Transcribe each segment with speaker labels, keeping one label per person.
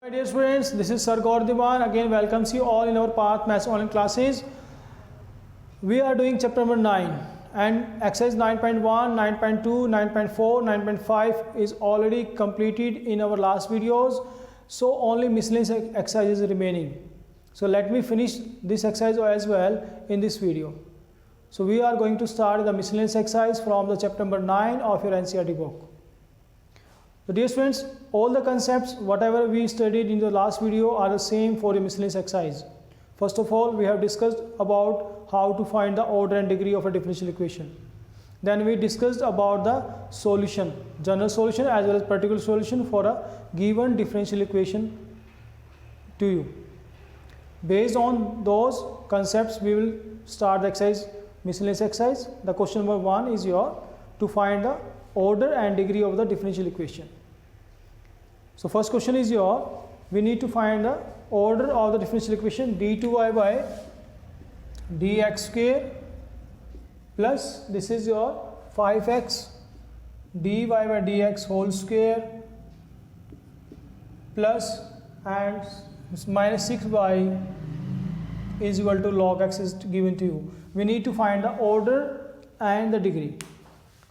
Speaker 1: My dear students, this is Sir Gaur Diwan again welcomes you all in our Path Maths online classes. We are doing chapter number 9 and exercise 9.1, 9.2, 9.4, 9.5 is already completed in our last videos. So only miscellaneous exercises remaining. So let me finish this exercise as well in this video. So we are going to start the miscellaneous exercise from the chapter number 9 of your NCERT book. So dear students, all the concepts whatever we studied in the last video are the same for the miscellaneous exercise. First of all, we have discussed about how to find the order and degree of a differential equation. Then we discussed about the solution, general solution as well as particular solution for a given differential equation to you. Based on those concepts, we will start the exercise, miscellaneous exercise. The question number 1 is to find the order and degree of the differential equation. So first question is we need to find the order of the differential equation d2y by dx square plus this is your 5x dy by dx whole square plus and minus 6y is equal to log x is given to you. We need to find the order and the degree.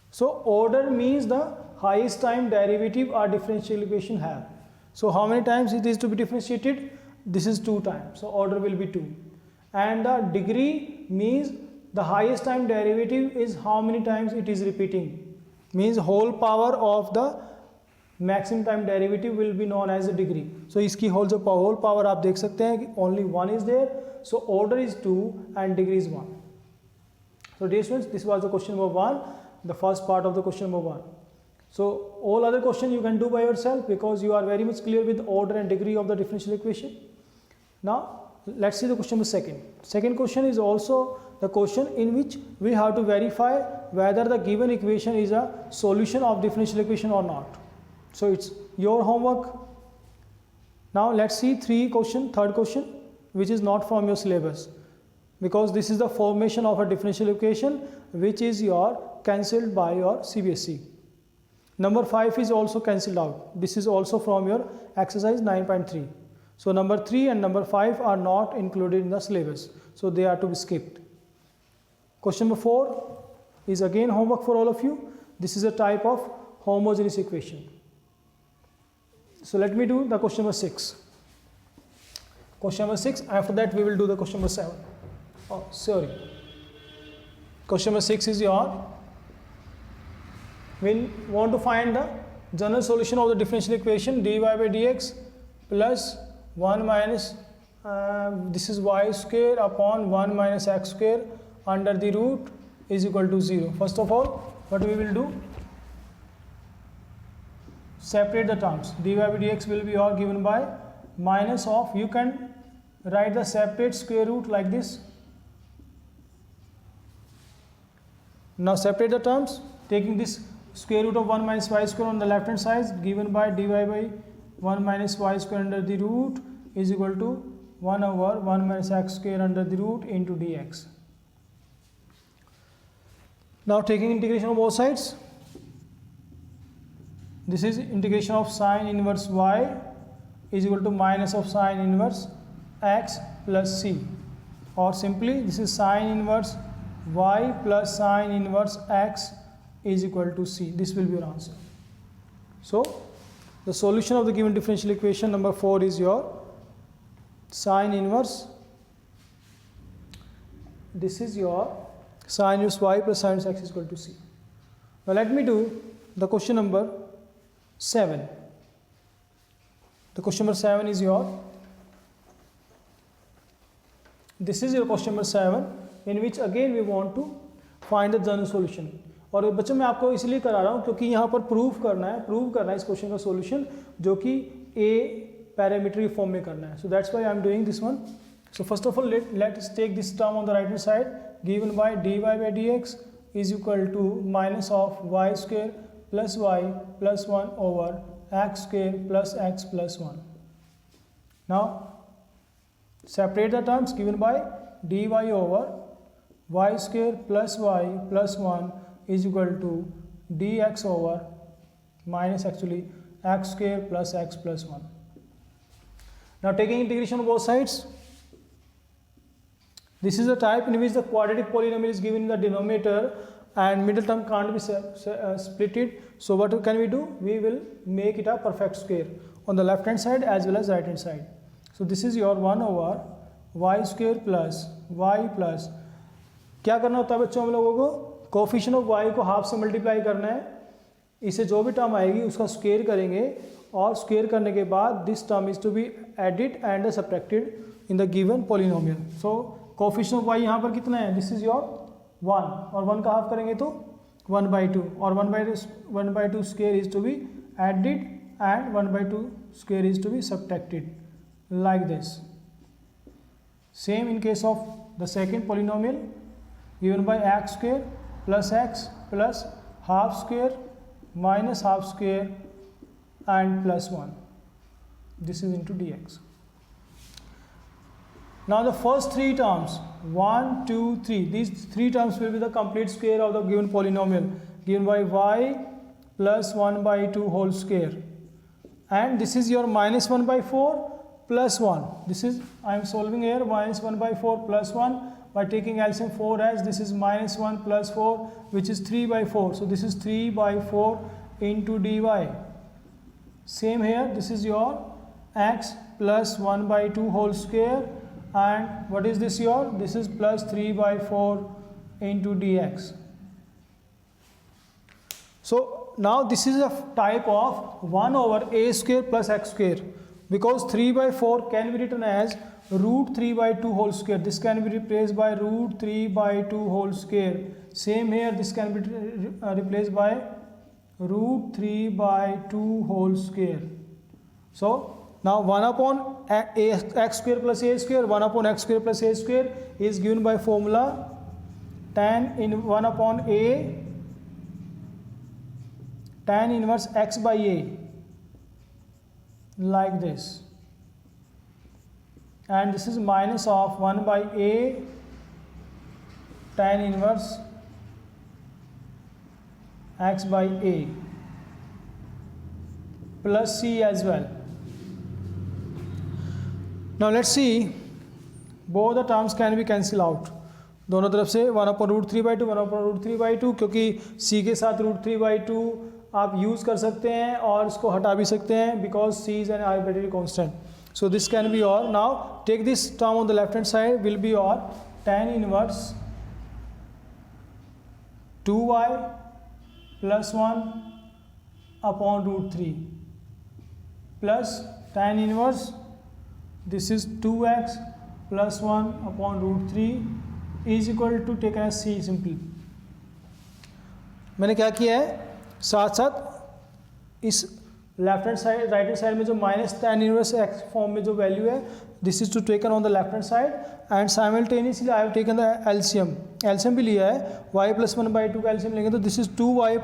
Speaker 1: So order means the highest time derivative our differential equation have. So how many times it is to be differentiated? This is 2 times. So order will be 2. And the degree means the highest time derivative is how many times it is repeating. Means whole power of the maximum time derivative will be known as the degree. So इसकी whole power आप देख सकते हैं कि only 1 is there. So order is 2 and degree is 1. So dear students, this was the question number 1. The first part of the question number 1. So all other questions you can do by yourself because you are very much clear with order and degree of the differential equation. Now let's see the question number 2. Second question is also the question in which we have to verify whether the given equation is a solution of differential equation or not. So it's your homework. Now let's see third question which is not from your syllabus, because this is the formation of a differential equation which is cancelled by your CBSE. Number 5 is also cancelled out. This is also from your exercise 9.3. So number 3 and number 5 are not included in the syllabus. So they are to be skipped. Question number 4 is again homework for all of you. This is a type of homogeneous equation. So let me do the question number 6. Question number 6. After that we will do the question number 7. Oh, sorry. Question number 6 is we want to find the general solution of the differential equation dy by dx plus 1 minus this is y square upon 1 minus x square under the root is equal to 0. First of all, what we will do? Separate the terms. Dy by dx will be given by minus of, you can write the separate square root like this. Now separate the terms, taking this square root of 1 minus y square on the left hand side given by dy by 1 minus y square under the root is equal to 1 over 1 minus x square under the root into dx. Now taking integration of both sides, this is integration of sine inverse y is equal to minus of sine inverse x plus c, or simply this is sine inverse y plus sine inverse x is equal to c. This will be your answer. So the solution of the given differential equation number 4 is sine inverse, this is sine inverse y plus sine inverse x is equal to c. Now let me do the question number 7. The question number 7 is this is your question number 7 in which again we want to find the general solution. और बच्चों मैं आपको इसलिए करा रहा हूँ क्योंकि यहाँ पर प्रूव करना है इस क्वेश्चन का सॉल्यूशन जो कि ए पैरामीटर की फॉर्म में करना है. So that's why I am doing this one. So first of all let's take this term on the right hand side given by dy by dx is equal to minus of y square plus y plus 1 over x square plus x plus 1. Now separate the terms given by dy over y square plus y plus 1 is equal to dx over minus actually x square plus x plus 1. Now taking integration on both sides, this is the type in which the quadratic polynomial is given in the denominator and middle term can't be splitted. So what can we do? We will make it a perfect square on the left hand side as well as right hand side. So this is your 1 over y square plus y plus, क्या करना होता है बच्चों हम लोगों को? Coefficient of y को half से मल्टीप्लाई करना है, इसे जो भी टर्म आएगी उसका स्क्वायर करेंगे और स्क्वायर करने के बाद this term is to be added and subtracted in the given polynomial. So coefficient of y यहाँ पर कितना है? दिस इज योर 1 और 1 का हाफ करेंगे तो 1/2 और 1/2 square is to be added and 1/2 square is to be subtracted like this. Same in case of the second polynomial given by x square plus x plus half square minus half square and plus 1. This is into dx. Now the first three terms 1, 2, 3, these three terms will be the complete square of the given polynomial given by y plus 1/2 whole square, and this is your minus 1/4 plus 1. This is, I am solving here, minus 1/4 plus 1 by taking LCM 4 as this is minus 1 plus 4 which is 3/4. So this is 3/4 into dy. Same here, this is your x plus 1/2 whole square, and what is this your? This is plus 3/4 into dx. So now this is a type of 1 over a square plus x square. Because 3/4 can be written as root 3/2 whole square. This can be replaced by root 3/2 whole square. Same here, this can be replaced by root 3/2 whole square. So now 1 upon x square plus a square, 1 upon x square plus a square is given by formula tan in 1 upon a tan inverse x by a, like this, and this is minus of 1 by a tan inverse x by a plus c as well. Now let's see, both the terms can be cancel out. दोनों तरफ से 1 upon root 3/2 1 upon root 3/2, क्योंकि c के साथ root 3/2 आप use कर सकते हैं और इसको हटा भी सकते हैं because c is an arbitrary constant. So this can be और now take this term on the left hand side will be और tan inverse 2y plus 1 upon root 3 plus tan inverse this is 2x plus 1 upon root 3 is equal to take as c simply. मैंने क्या किया है, साथ साथ इस left hand side right hand side में जो minus tan inverse x form में जो वैल्यू है this is to taken on the left hand side and simultaneously I have taken the LCM भी लिया है, y plus 1/2 का एलसीएम लेंगे तो this is 2y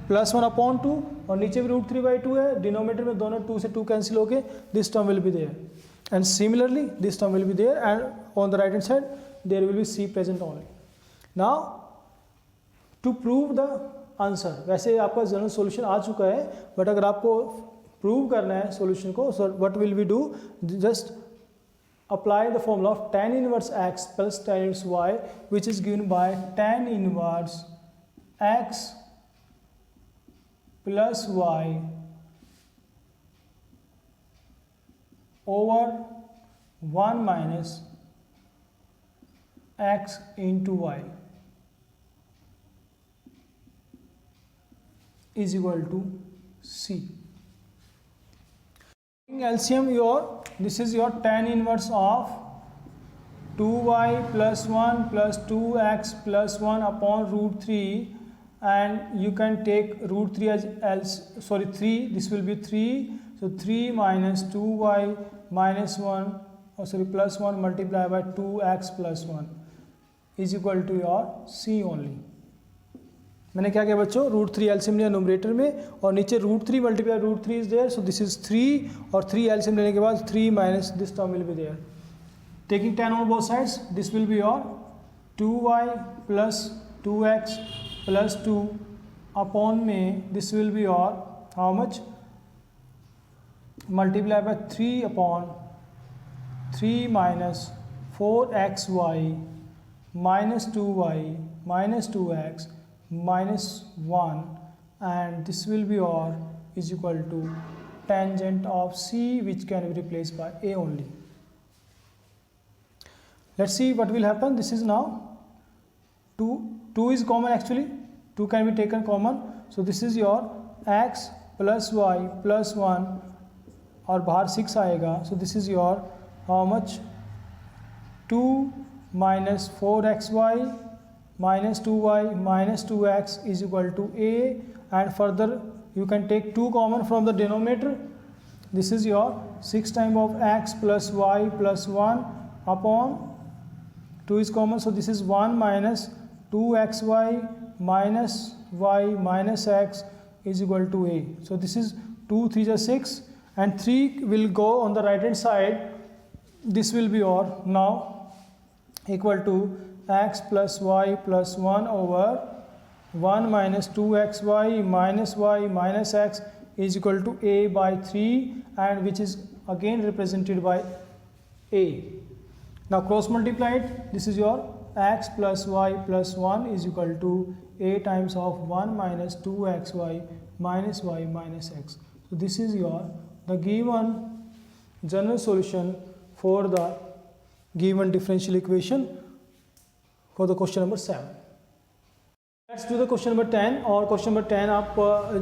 Speaker 1: plus 1 upon 2 और नीचे भी रूट 3/2 है, डिनोमिनेटर में दोनों 2 से 2 कैंसिल होके this term will be there and similarly this term will be there and on the right hand side there will be c present only. Now to prove the answer, वैसे आपका general solution आ चुका है but अगर आपको prove करना है solution को, so what will we do, just apply the formula of tan inverse x plus tan inverse y which is given by tan inverse x plus y over 1 minus x into y is equal to c. LCM this is your tan inverse of 2y plus 1 plus 2x plus 1 upon root 3 and you can take root 3 as 3, this will be 3, so 3 minus 2y minus 1 plus 1 multiplied by 2x plus 1 is equal to your c only. मैंने क्या किया बच्चों, root 3 LCM लिया numerator में और नीचे root 3 multiply root 3 is there, so this is 3 और 3 LCM लेने के बाद 3 minus this term will be there. Taking tan on both sides this will be your 2y plus 2x plus 2 upon में this will be your how much multiply by 3 upon 3 minus 4xy minus 2y minus 2x minus 1, and this will be or is equal to tangent of C, which can be replaced by A only. Let's see what will happen. This is now 2 is common actually, 2 can be taken common. So this is your x plus y plus 1 और बाहर 6 आएगा. So this is your how much 2 minus 4xy minus 2y minus 2x is equal to A, and further you can take 2 common from the denominator. This is your 6 times of x plus y plus 1 upon 2 is common, so this is 1 minus 2xy minus y minus x is equal to A. So this is 2 3 is 6 and 3 will go on the right hand side. This will be or now equal to x plus y plus 1 over 1 minus 2xy minus y minus x is equal to A by 3, and which is again represented by A. Now cross multiplied, this is your x plus y plus 1 is equal to A times of 1 minus 2xy minus y minus x. So this is your the given general solution for the given differential equation for the question number 7. Let's do the question number 10. Or question number 10 up,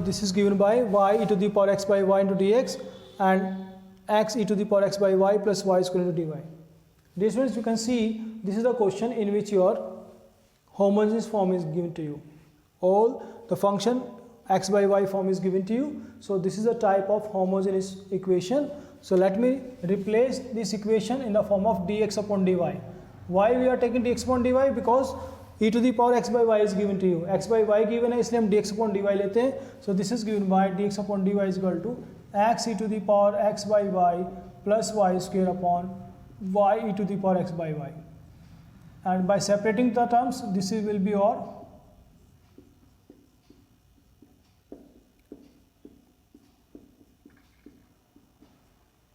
Speaker 1: this is given by y e to the power x by y into dx and x e to the power x by y plus y square into dy. Dear students, you can see this is the question in which your homogeneous form is given to you. All the function x by y form is given to you. So this is a type of homogeneous equation. So let me replace this equation in the form of dx upon dy. Why we are taking dx upon dy? Because e to the power x by y is given to you. X by y given है इसलिए हम dx upon dy लेते हैं. So this is given by dx upon dy is equal to x e to the power x by y plus y square upon y e to the power x by y. And by separating the terms, this will be or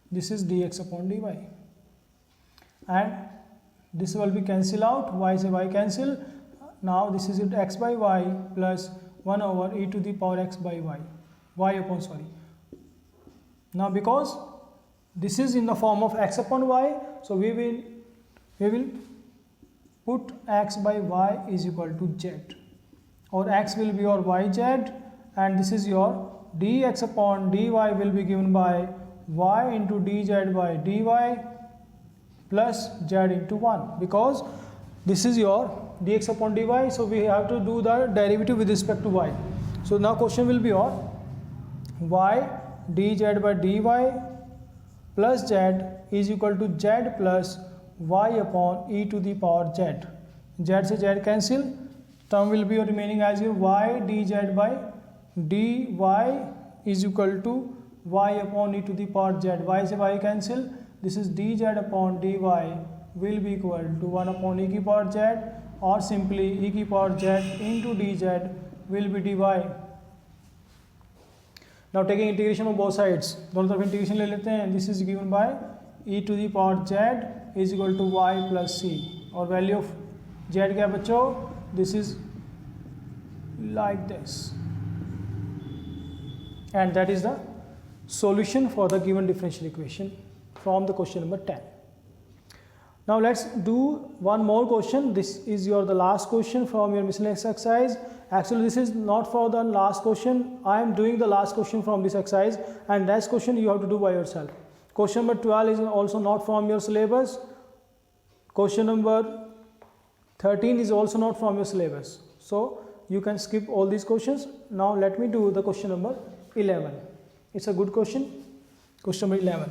Speaker 1: this is dx upon dy, and this will be cancel out, y से y cancel. Now this is x by y plus 1 over e to the power x by y upon sorry. Now because this is in the form of x upon y, so we will put x by y is equal to z, or x will be your yz, and this is your dx upon dy will be given by y into dz by dy plus z into 1, because this is your dx upon dy, so we have to do the derivative with respect to y. So now question will be your y dz by dy plus z is equal to z plus y upon e to the power z. Z से z cancel, term will be your remaining as your y dz by dy is equal to y upon e to the power z. Y से y cancel, this is dz upon dy will be equal to 1 upon e की power z, or simply e की power z into dz will be dy. Now taking integration of both sides, दोनों तरफ integration ले लेते हैं. This is given by e to the power z is equal to y plus c, और value of z क्या बच्चों? This is like this, and that is the solution for the given differential equation from the question number 10. Now let's do one more question. This is the last question from your miscellaneous exercise. Actually this is not for the last question. I am doing the last question from this exercise, and next question you have to do by yourself. Question number 12 is also not from your syllabus. Question number 13 is also not from your syllabus. So you can skip all these questions. Now let me do the question number 11. It's a good question. Question number 11.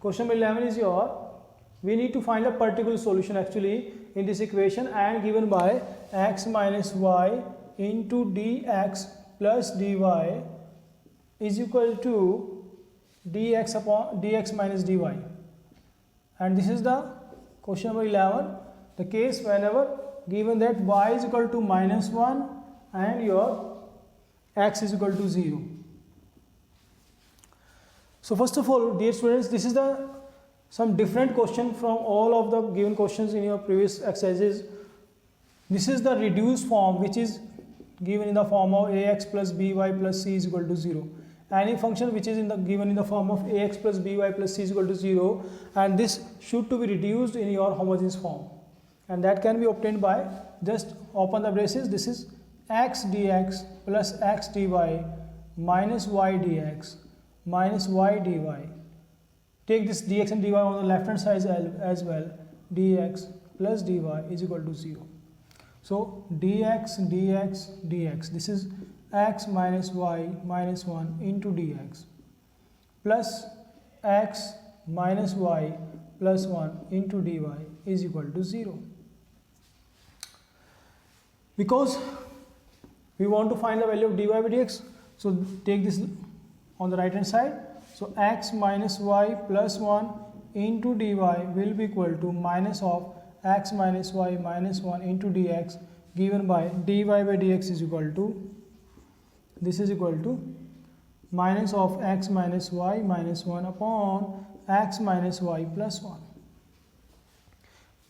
Speaker 1: Question number 11 is we need to find a particular solution actually in this equation, and given by x minus y into dx plus dy is equal to dx upon dx minus dy. And this is the question number 11, the case whenever given that y is equal to minus 1 and your x is equal to 0. So first of all, dear students, this is the some different question from all of the given questions in your previous exercises. This is the reduced form which is given in the form of ax plus by plus c is equal to 0. Any function which is given in the form of ax plus by plus c is equal to 0, and this should to be reduced in your homogeneous form, and that can be obtained by just open the braces. This is x dx plus x dy minus y dx minus y dy. Take this dx and dy on the left hand side as well. Dx plus dy is equal to 0. So dx this is x minus y minus 1 into dx plus x minus y plus 1 into dy is equal to 0. Because we want to find the value of dy by dx, so take this on the right hand side. So x minus y plus 1 into dy will be equal to minus of x minus y minus 1 into dx, given by dy by dx is equal to, this is equal to minus of x minus y minus 1 upon x minus y plus 1.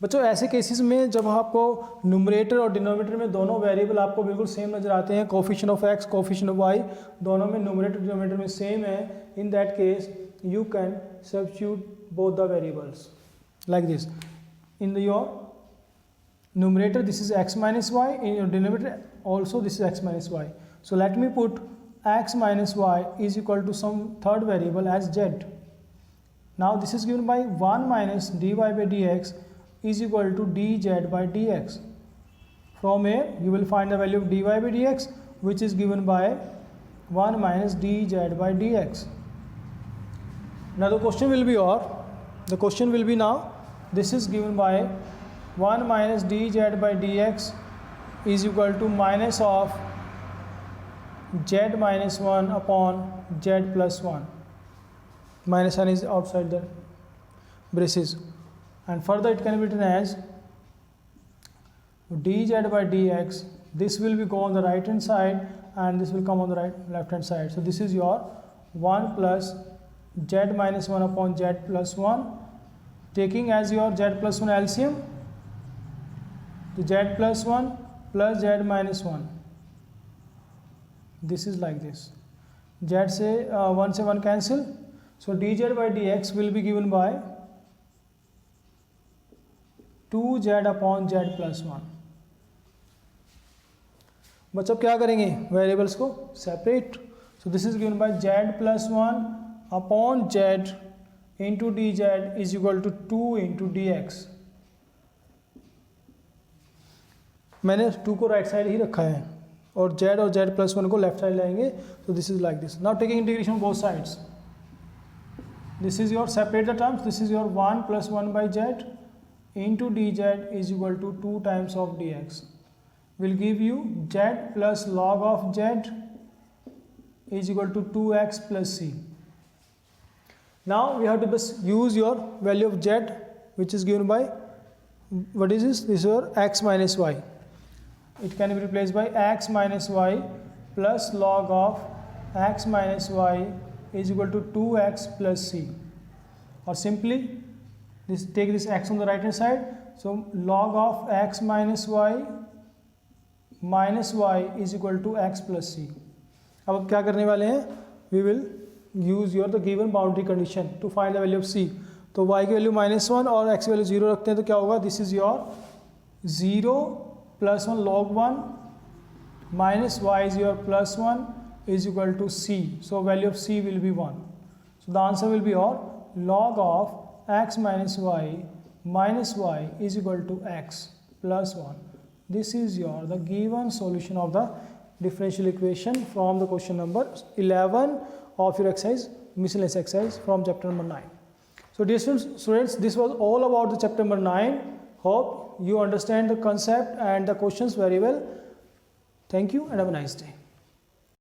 Speaker 1: बच्चों ऐसे cases में जब आपको numerator और denominator में दोनों variable आपको बिल्कुल सेम नज़र आते हैं, coefficient of X coefficient of Y दोनों में न्यूमरेटर डिनोमिनेटर में सेम है, in that case you can substitute both the variables like this. In your numerator this is x minus y, in your denominator also this is x minus y. So let me put x minus y is equal to some third variable as z. Now this is given by 1 minus dy by dx is equal to dz by dx. From here you will find the value of dy by dx, which is given by 1 minus dz by dx. Now the question will be now, this is given by 1 minus dz by dx is equal to minus of z minus 1 upon z plus 1. Minus 1 is outside the braces, and further it can be written as dz by dx. This will be go on the right hand side and this will come on the left hand side. So this is your 1 plus z minus 1 upon z plus 1, taking as your z plus 1 LCM, तो z plus 1 plus z minus 1, this is like this. Z से 1 से 1 cancel, so dz by dx will be given by 2z upon z plus 1. बच्चों क्या करेंगे, variables को separate. So this is given by z plus 1 upon z into dz is equal to 2 into dx. मैंने 2 को right side ही रखा है और z और z प्लस 1 को लेफ्ट साइड लाएंगे. तो this is like this. Now taking integration both sides, this is your separate the terms. This is your 1 plus 1 by z into dz is equal to 2 times of dx will give you z plus log of z is equal to 2x plus c. Now we have to just use your value of z, which is given by, what is this? This is your x minus y. It can be replaced by x minus y plus log of x minus y is equal to 2x plus c. Or simply this, take this x on the right hand side. So log of x minus y is equal to x plus c. अब क्या करने वाले हैं, we will use your the given boundary condition to find the value of c. तो y की value -1 और x की value 0 रखते हैं, तो क्या होगा, this is your 0 plus 1 log 1 minus y is your plus 1 is equal to c. So value of c will be 1. So the answer will be your log of x minus y is equal to x plus 1. This is your the given solution of the differential equation from the question number 11 of your exercise, miscellaneous exercise from chapter number 9. So dear students, this was all about the chapter number 9. Hope you understand the concept and the questions very well. Thank you and have a nice day.